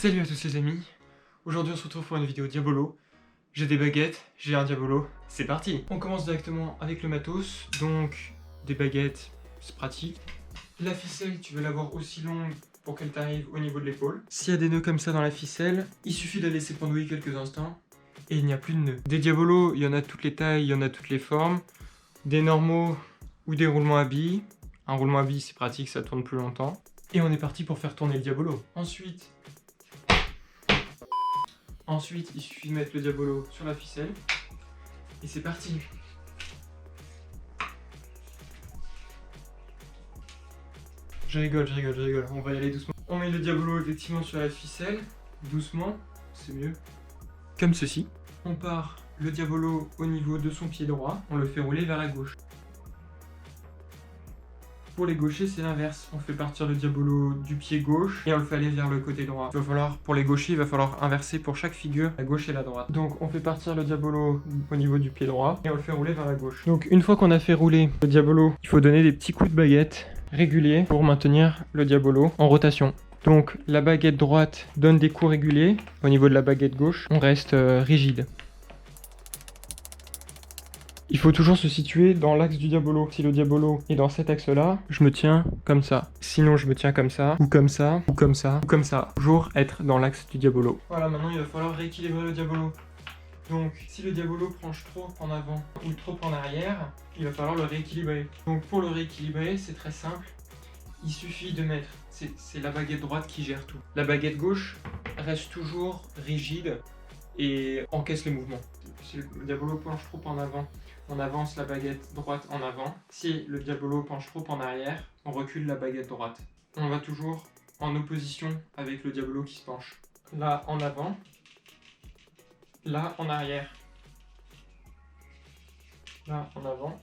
Salut à tous les amis, aujourd'hui on se retrouve pour une vidéo Diabolo. J'ai des baguettes, j'ai un Diabolo, c'est parti. On commence directement avec le matos, donc des baguettes, c'est pratique. La ficelle, tu veux l'avoir aussi longue pour qu'elle t'arrive au niveau de l'épaule. S'il y a des nœuds comme ça dans la ficelle, il suffit de la laisser pendouiller quelques instants et il n'y a plus de nœuds. Des Diabolos, il y en a toutes les tailles, il y en a toutes les formes. Des normaux ou des roulements à billes. Un roulement à billes c'est pratique, ça tourne plus longtemps. Et on est parti pour faire tourner le Diabolo. Ensuite, il suffit de mettre le Diabolo sur la ficelle. Et c'est parti. Je rigole. On va y aller doucement. On met le Diabolo effectivement sur la ficelle. Doucement, c'est mieux. Comme ceci. On part le Diabolo au niveau de son pied droit. On le fait rouler vers la gauche. Pour les gauchers, c'est l'inverse. On fait partir le Diabolo du pied gauche et on le fait aller vers le côté droit. Pour les gauchers, il va falloir inverser pour chaque figure, la gauche et la droite. Donc on fait partir le Diabolo au niveau du pied droit et on le fait rouler vers la gauche. Donc une fois qu'on a fait rouler le Diabolo, il faut donner des petits coups de baguette réguliers pour maintenir le Diabolo en rotation. Donc la baguette droite donne des coups réguliers. Au niveau de la baguette gauche, on reste rigide. Il faut toujours se situer dans l'axe du Diabolo. Si le Diabolo est dans cet axe-là, je me tiens comme ça. Sinon, je me tiens comme ça, ou comme ça, ou comme ça, ou comme ça. Toujours être dans l'axe du Diabolo. Voilà, maintenant il va falloir rééquilibrer le Diabolo. Donc, si le Diabolo penche trop en avant ou trop en arrière, il va falloir le rééquilibrer. Donc, pour le rééquilibrer, c'est très simple. Il suffit de mettre, c'est la baguette droite qui gère tout. La baguette gauche reste toujours rigide et encaisse les mouvements. Si le Diabolo penche trop en avant, on avance la baguette droite en avant. Si le Diabolo penche trop en arrière, on recule la baguette droite. On va toujours en opposition avec le Diabolo qui se penche. Là en avant, là en arrière. Là en avant,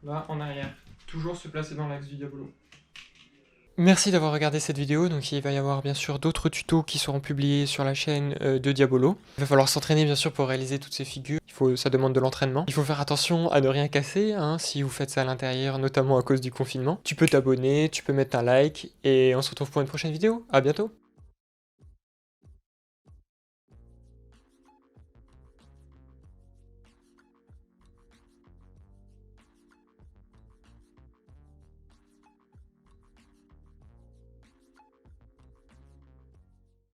là en arrière. Toujours se placer dans l'axe du Diabolo. Merci d'avoir regardé cette vidéo, donc il va y avoir bien sûr d'autres tutos qui seront publiés sur la chaîne de Diabolo. Il va falloir s'entraîner bien sûr pour réaliser toutes ces figures, ça demande de l'entraînement. Il faut faire attention à ne rien casser hein, si vous faites ça à l'intérieur, notamment à cause du confinement. Tu peux t'abonner, tu peux mettre un like, et on se retrouve pour une prochaine vidéo, à bientôt.